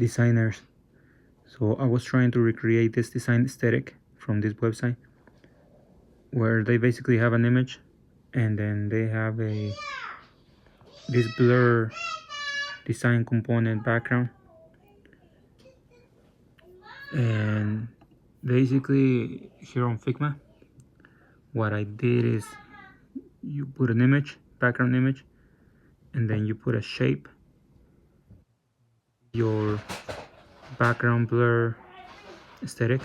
designers. So I was trying to recreate this design aesthetic from this website, where they basically have an image and then they have this blur design component background. And basically here on Figma, what I did is you put an image, background image, and then you put a shape, your background blur aesthetic,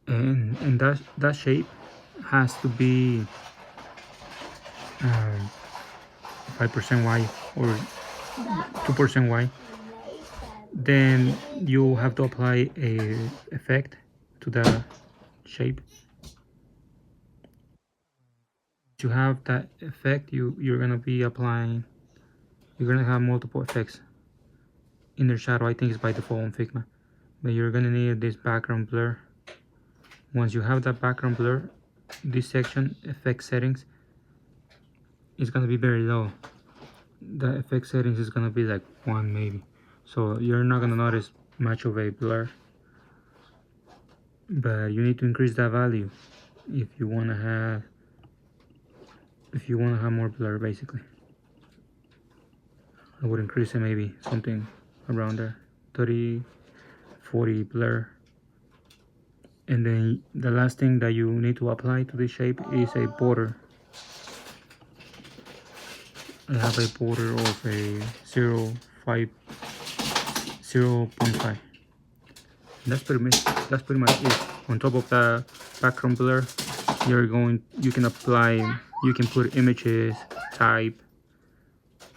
and that shape has to be 5% white or 2% white. Then you have to apply a effect to the shape. To have that effect, you're gonna be applying, you're gonna have multiple effects. Inner shadow, I think, is by default on Figma, but you're gonna need this background blur. Once you have that background blur, this section, effect settings, is gonna be very low. The effect settings is gonna be like 1 maybe, so you're not gonna notice much of a blur, but you need to increase that value if you want to have more blur. Basically, I would increase it maybe something around there, 30, 40 blur. And then the last thing that you need to apply to this shape is a border. I have a border of a 0.5. That's pretty much it. On top of the background blur, you can put images, type,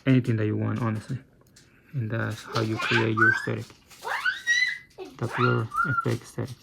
anything that you want, honestly. And that's how you create your aesthetic, the blur effect aesthetic.